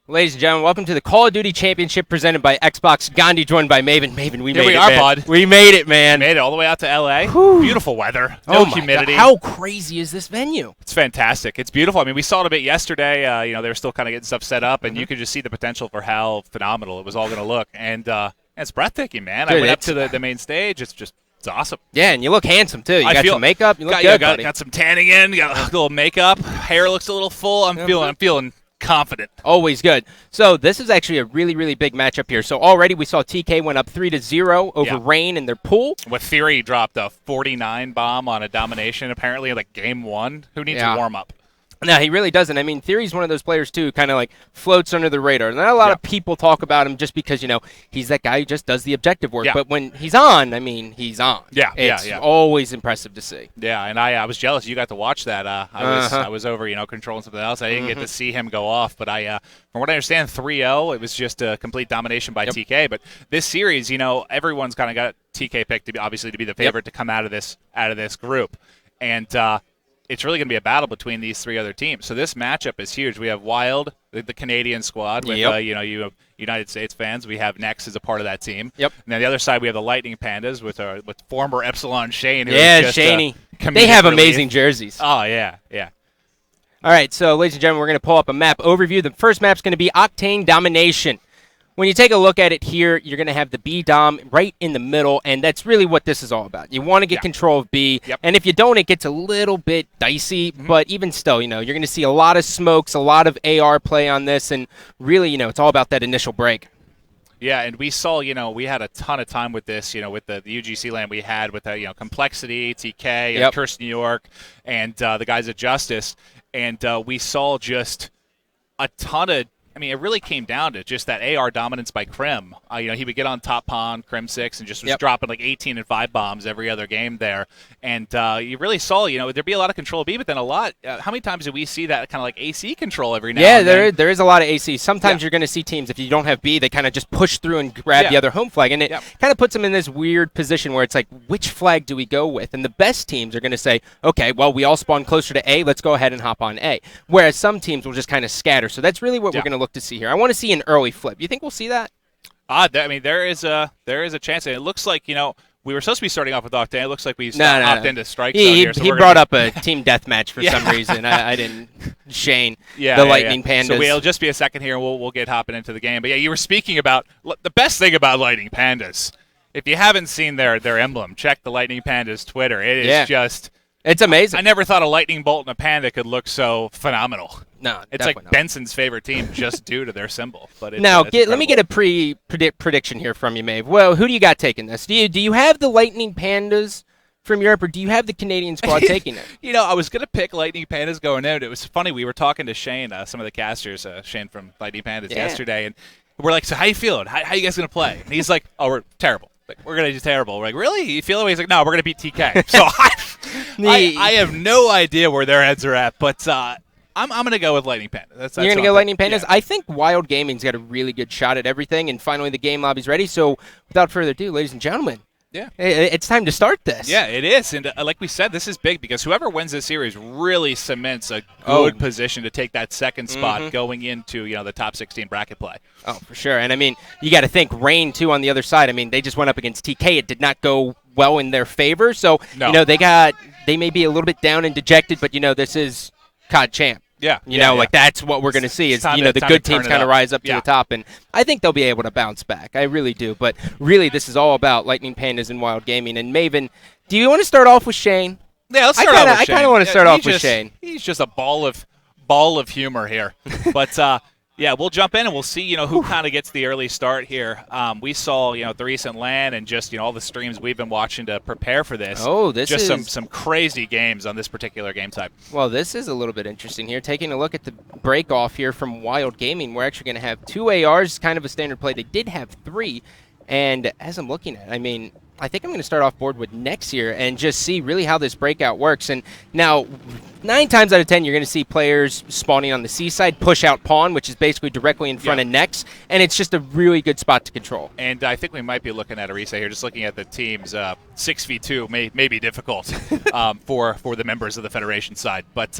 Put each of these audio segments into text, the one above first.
Ladies and gentlemen, welcome to the Call of Duty Championship presented by Xbox. Gandhi joined by Maven. Maven, we Here made we it, are, man. bud. We made it, man. We made it all the way out to L.A. Whew. Beautiful weather. No humidity. God. How crazy is this venue? It's fantastic. It's beautiful. I mean, we saw it a bit yesterday. They were still kind of getting stuff set up, and you could just see the potential for how phenomenal it was all going to look. And it's breathtaking, man. Dude, I went up to the main stage. It's awesome. Yeah, and you look handsome, too. You got some makeup. You look good, buddy. Got some tanning in. Got a little makeup. Hair looks a little full. I'm feeling confident. Always good. So this is actually a really, really big matchup here. So already we saw TK went up 3-0 over Rain in their pool. With Theory dropped a 49 bomb on a domination, apparently, like game one. Who needs a warm-up? No, he really doesn't. I mean, Theory's one of those players, too, kind of like floats under the radar. Not a lot of people talk about him just because, he's that guy who just does the objective work. But when he's on, I mean, he's on. It's always impressive to see. Yeah, and I was jealous you got to watch that. I was over, controlling something else. I didn't get to see him go off. But from what I understand, 3-0, it was just a complete domination by TK. But this series, everyone's kind of got TK picked to be the favorite to come out of this group. And it's really going to be a battle between these three other teams. So this matchup is huge. We have Wild, the Canadian squad, with you have United States fans. We have Nex as a part of that team. And then the other side, we have the Lightning Pandas with former Epsilon Shane. Shaney. They have amazing jerseys. Oh, yeah. All right, so ladies and gentlemen, we're going to pull up a map overview. The first map's going to be Octane Domination. When you take a look at it here, you're going to have the B Dom right in the middle, and that's really what this is all about. You want to get control of B, and if you don't, it gets a little bit dicey, but even still, you're going to see a lot of smokes, a lot of AR play on this, and really, it's all about that initial break. Yeah, and we saw, we had a ton of time with this, with the UGC land we had with, Complexity, TK, and Curse New York, and the guys at Justice, and we saw just a ton of it really came down to just that AR dominance by Krim. He would get on top pawn, Krim 6, and just was dropping like 18 and 5 bombs every other game there. And you really saw, there'd be a lot of control of B, but then a lot. How many times did we see that kind of like AC control every now and then? Yeah, there is a lot of AC. Sometimes you're going to see teams, if you don't have B, they kind of just push through and grab the other home flag. And it kind of puts them in this weird position where it's like, which flag do we go with? And the best teams are going to say, okay, well, we all spawn closer to A. Let's go ahead and hop on A. Whereas some teams will just kind of scatter. So that's really what we're going to look to see here. I want to see an early flip. You think we'll see that? There is a chance. And it looks like, we were supposed to be starting off with Octane. It looks like we hopped into strike zone here. So he brought up a team deathmatch for some reason. I didn't. Shane, the Lightning Pandas. So it'll just be a second here, and we'll get hopping into the game. But, you were speaking about the best thing about Lightning Pandas. If you haven't seen their emblem, check the Lightning Pandas Twitter. It is just – it's amazing. I never thought a lightning bolt and a panda could look so phenomenal. No, it's like Benson's favorite team just due to their symbol. But let me get a prediction here from you, Maeve. Well, who do you got taking this? Do you have the Lightning Pandas from Europe, or do you have the Canadian squad taking it? I was gonna pick Lightning Pandas going out. It was funny. We were talking to Shane, some of the casters, Shane from Lightning Pandas yesterday, and we're like, "So how you feeling? How you guys gonna play?" And he's like, "Oh, we're terrible. Like, we're going to do terrible." We're like, "Really? You feel that way?" He's like, "No, we're going to beat TK." So I have no idea where their heads are at, but I'm going to go with Lightning Pandas. That's You're going to go Lightning Pandas? Yeah. I think Wild Gaming's got a really good shot at everything, and finally the game lobby's ready. So without further ado, ladies and gentlemen, it's time to start this. Yeah, it is. And like we said, this is big because whoever wins this series really cements a good position to take that second spot going into the top 16 bracket play. Oh, for sure. And, you got to think Rain, too, on the other side. They just went up against TK. It did not go well in their favor. So, they may be a little bit down and dejected, but, this is CoD champ. Yeah. That's what we're going to see is, the good teams kind of rise up to the top. And I think they'll be able to bounce back. I really do. But really, this is all about Lightning Pandas and Wild Gaming. And Maven, do you want to start off with Shane? Yeah, let's start off with Shane. I kind of want to start off with Shane. He's just a ball of humor here. But, we'll jump in and we'll see, who kind of gets the early start here. We saw, the recent LAN and just, all the streams we've been watching to prepare for this. Oh, this just is some crazy games on this particular game type. Well, this is a little bit interesting here. Taking a look at the break-off here from Wild Gaming, we're actually going to have 2 ARs, kind of a standard play. They did have 3, and as I'm looking at it, I think I'm going to start off board with Nex here and just see really how this breakout works. And now, 9 times out of 10, you're going to see players spawning on the C side, push out pawn, which is basically directly in front of Nex, and it's just a really good spot to control. And I think we might be looking at a reset here, just looking at the teams. 6v2 may be difficult for the members of the Federation side. But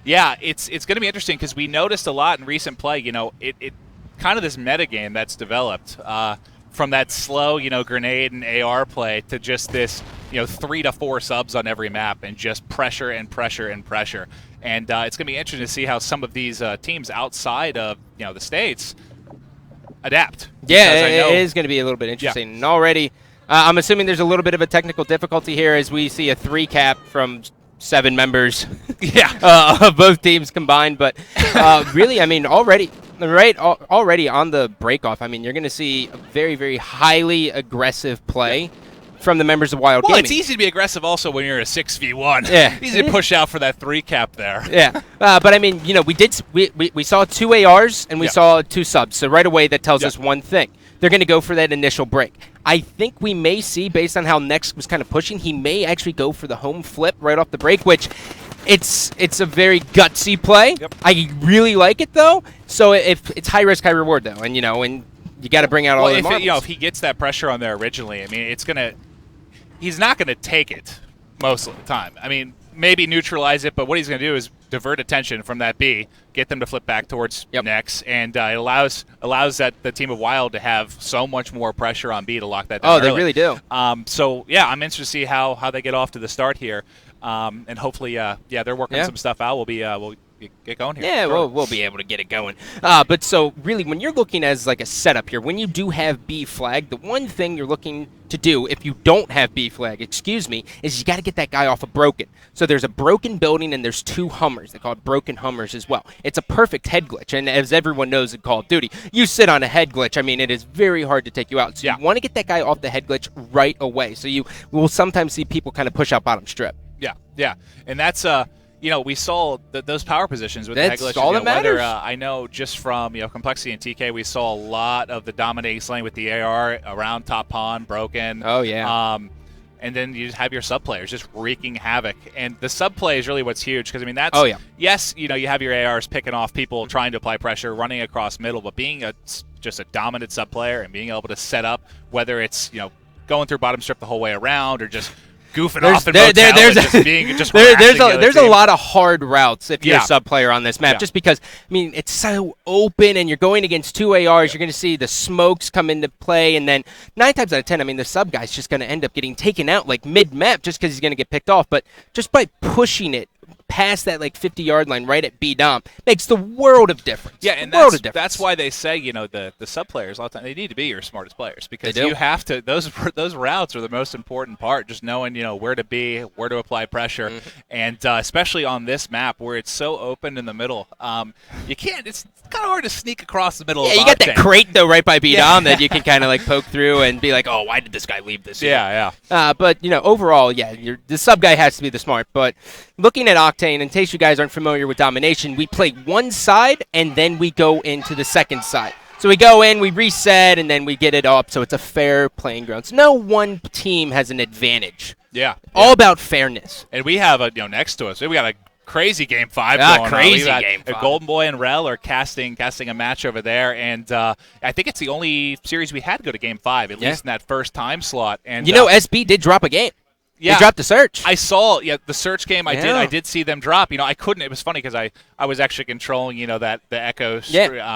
Yeah, it's going to be interesting because we noticed a lot in recent play. It kind of this metagame that's developed from that slow, grenade and AR play to just this, 3 to 4 subs on every map and just pressure and pressure and pressure. And it's going to be interesting to see how some of these teams outside of, the States adapt. Yeah, it is going to be a little bit interesting. Yeah. And already, I'm assuming there's a little bit of a technical difficulty here as we see a 3-cap from 7 members of both teams combined. But really, I mean, already on the breakoff, I mean, you're going to see a very, very highly aggressive play from the members of Wild Gaming. Well, it's easy to be aggressive also when you're a 6v1. Yeah. Easy to push out for that 3-cap there. Yeah. But, I mean, we saw 2 ARs and we saw 2 subs. So right away that tells us one thing. They're going to go for that initial break. I think we may see, based on how Next was kind of pushing, he may actually go for the home flip right off the break, which it's a very gutsy play. Yep. I really like it, though. So if it's high risk, high reward, though. And, and you got to bring out all the marbles. If he gets that pressure on there originally, I mean, he's not going to take it most of the time. I mean, maybe neutralize it, but what he's going to do is divert attention from that B, get them to flip back towards Nex, and it allows the team of Wild to have so much more pressure on B to lock that down. Oh, they really do. So, yeah, I'm interested to see how they get off to the start here. And hopefully, they're working some stuff out. We'll get going here. Yeah, we'll be able to get it going. But so really, when you're looking as like a setup here, when you do have B flag, the one thing you're looking to do if you don't have B flag, is you got to get that guy off a broken. So there's a broken building and there's 2 Hummers. They call it broken Hummers as well. It's a perfect head glitch, and as everyone knows in Call of Duty, you sit on a head glitch. I mean, it is very hard to take you out. So you want to get that guy off the head glitch right away. So you will sometimes see people kind of push out bottom strip. Yeah, and that's we saw those power positions with the head glitch. That's all that matters. I know just from Complexity and TK, we saw a lot of the dominating slaying with the AR around top pawn, broken. Oh yeah. And then you just have your sub players just wreaking havoc, and the sub play is really what's huge because I mean that's yes, you have your ARs picking off people trying to apply pressure, running across middle, but being just a dominant sub player and being able to set up, whether it's going through bottom strip the whole way around or just goofing off in there's a lot of hard routes if you're a sub player on this map, just because I mean it's so open and you're going against 2 ARs. You're going to see the smokes come into play, and then 9 times out of 10, I mean the sub guy's just going to end up getting taken out like mid map just because he's going to get picked off. But just by pushing it past that like 50-yard line right at B dom makes the world of difference. Yeah, and that's why they say the sub players a lot of time they need to be your smartest players because you have to those routes are the most important part. Just knowing where to be, where to apply pressure, and especially on this map where it's so open in the middle, you can't. It's kind of hard to sneak across the middle. Yeah, you got that crate though right by B dom that you can kind of like poke through and be like, oh, why did this guy leave this? Yeah. But overall, the sub guy has to be the smart. But looking at Octane, in case you guys aren't familiar with domination, we play one side and then we go into the second side. So we go in, we reset, and then we get it up, so it's a fair playing ground. So no one team has an advantage. Yeah. All about fairness. And we have next to us, we got a crazy Game 5 going on. Crazy Game 5. Golden Boy and Rel are casting a match over there, and I think it's the only series we had go to Game 5, at least in that first time slot. And SB did drop a game. Yeah, they dropped the search. I saw the search game. I did see them drop. I couldn't. It was funny because I was actually controlling the Echo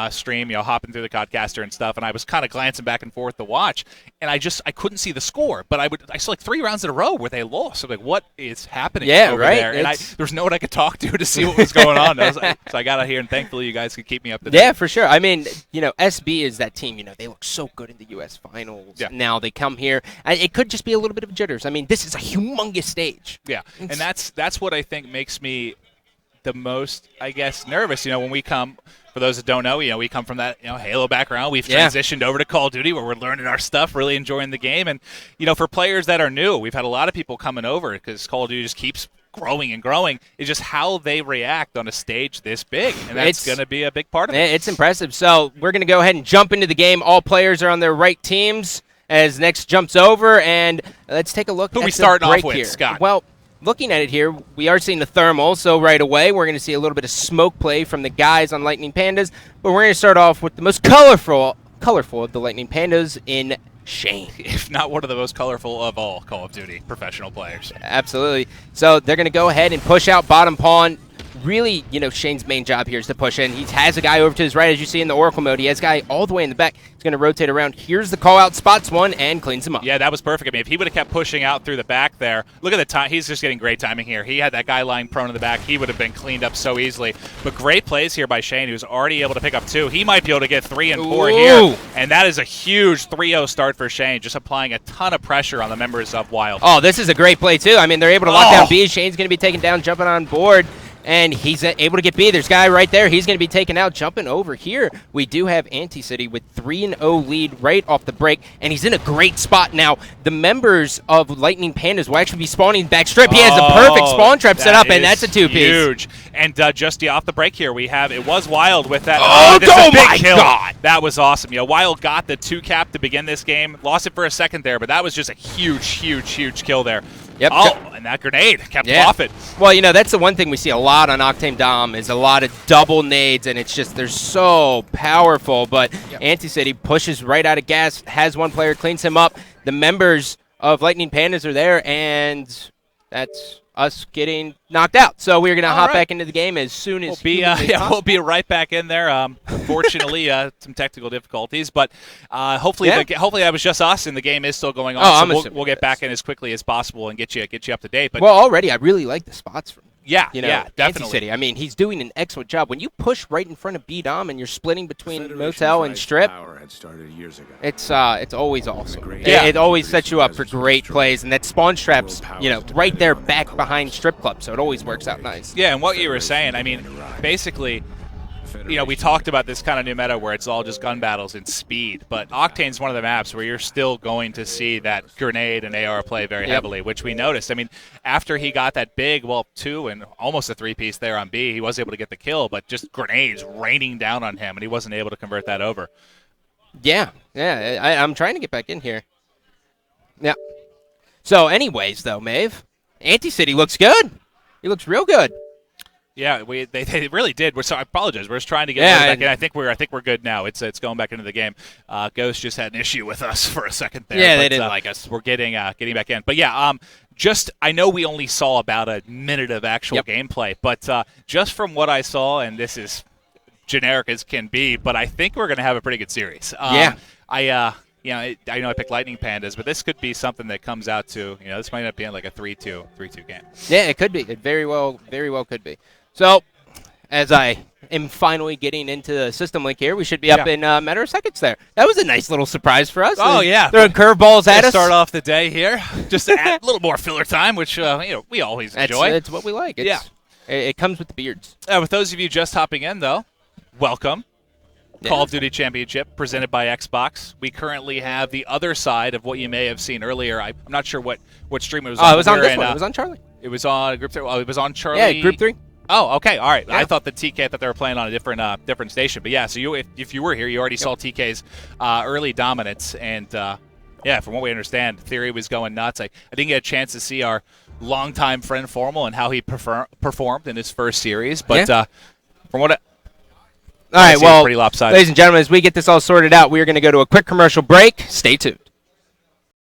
stream, hopping through the Codcaster and stuff, and I was kind of glancing back and forth to watch, and I couldn't see the score, but I saw like 3 rounds in a row where they lost. I'm like, what is happening over there? And there was no one I could talk to see what was going on. So I got out here, and thankfully you guys could keep me up to date. Yeah, for sure. I mean, SB is that team. They look so good in the U.S. finals. Yeah. Now they come here. It could just be a little bit of jitters. I mean, this is a humongous stage. Yeah, and that's what I think makes me the most, I guess, nervous. When we come, for those that don't know, we come from that Halo background. We've transitioned over to Call of Duty where we're learning our stuff, really enjoying the game. And for players that are new, we've had a lot of people coming over because Call of Duty just keeps growing and growing. It's just how they react on a stage this big, and that's going to be a big part of it. It's impressive. So we're going to go ahead and jump into the game. All players are on their right teams as Next jumps over, and let's take a look Who at we starting the break off with, here. Scott? Well, looking at it here, we are seeing the thermal, so right away we're going to see a little bit of smoke play from the guys on Lightning Pandas, but we're going to start off with the most colorful of the Lightning Pandas in Shane. If not one of the most colorful of all Call of Duty professional players. Absolutely. So they're going to go ahead and push out bottom pawn. really, Shane's main job here is to push in. He has a guy over to his right, as you see in the Oracle mode. He has a guy all the way in the back. He's going to rotate around. Here's the call out, spots one, and cleans him up. Yeah, that was perfect. I mean, if he would have kept pushing out through the back there, look at the time. He's just getting great timing here. He had that guy lying prone in the back. He would have been cleaned up so easily. But great plays here by Shane, who's already able to pick up 2. He might be able to get 3 and 4 here. And that is a huge 3-0 start for Shane, just applying a ton of pressure on the members of Wild. Oh, this is a great play, too. I mean, they're able to lock down B. Shane's going to be taken down, jumping on board. And he's able to get B. There's a guy right there. He's going to be taken out. Jumping over here, we do have Anti-City with 3-0 lead right off the break. And he's in a great spot now. The members of Lightning Pandas will actually be spawning back strip. He has a perfect spawn trap set up, and that's a 2-piece. Huge. And just off the break here, we have, it was Wild with that. My kill. God. That was awesome. Wild got the 2 cap to begin this game. Lost it for a second there, but that was just a huge kill there. Yep. Oh, and that grenade kept off it. Well, that's the one thing we see a lot on Octane Dom is a lot of double nades, and it's just they're so powerful. But Anti-City pushes right out of gas, has one player, cleans him up. The members of Lightning Pandas are there, and that's us getting knocked out. So we're going to hop back into the game as soon as we'll be right back in there. Unfortunately, some technical difficulties, but hopefully that was just us, and the game is still going on. So we'll get back in as quickly as possible and get you up to date. But already I really like the spots from definitely. Anti-City. I mean, he's doing an excellent job. When you push right in front of B-Dom and you're splitting between Motel and Strip, it's always awesome. It always sets you up for great plays, and that spawn trap's right there back behind Strip Club, so it always works out nice. Yeah, and what you were saying, I mean, basically, we talked about this kind of new meta where it's all just gun battles and speed, but Octane's one of the maps where you're still going to see that grenade and AR play very heavily, which we noticed. I mean, after he got that big, 2 and almost a 3-piece there on B, he was able to get the kill, but just grenades raining down on him, and he wasn't able to convert that over. Yeah, I'm trying to get back in here. Yeah. So anyways, though, Maeve, Anti-City looks good. He looks real good. Yeah, they really did. I apologize. We're just trying to get back in. I think we're good now. It's going back into the game. Ghost just had an issue with us for a second there. Yeah, they didn't like us. We're getting back in. But yeah, I know we only saw about a minute of actual gameplay, but just from what I saw, and this is generic as can be, but I think we're going to have a pretty good series. I know I picked Lightning Pandas, but this could be something that comes out to, this might end up being like a 3-2 game. Yeah, it could be. It very well could be. So, as I am finally getting into the system link here, we should be up in a matter of seconds there. That was a nice little surprise for us. Oh, yeah. Throwing curveballs at us. Start off the day here. Just to add a little more filler time, which, we always enjoy. It's what we like. It comes with the beards. With those of you just hopping in, though, welcome. Call of Duty Championship presented by Xbox. We currently have the other side of what you may have seen earlier. I'm not sure what stream it was on. Oh, it was on this one. It was on Charlie. It was on Group 3. It was on Charlie. Yeah, Group 3. Oh, okay. All right. Yeah. I thought they were playing on a different station. But yeah, so if you were here, you already saw TK's early dominance. And from what we understand, Theory was going nuts. I didn't get a chance to see our longtime friend Formal and how he performed in his first series. But from what all right, well, pretty lopsided. ladies and gentlemen, as we get this all sorted out, we are going to go to a quick commercial break. Stay tuned.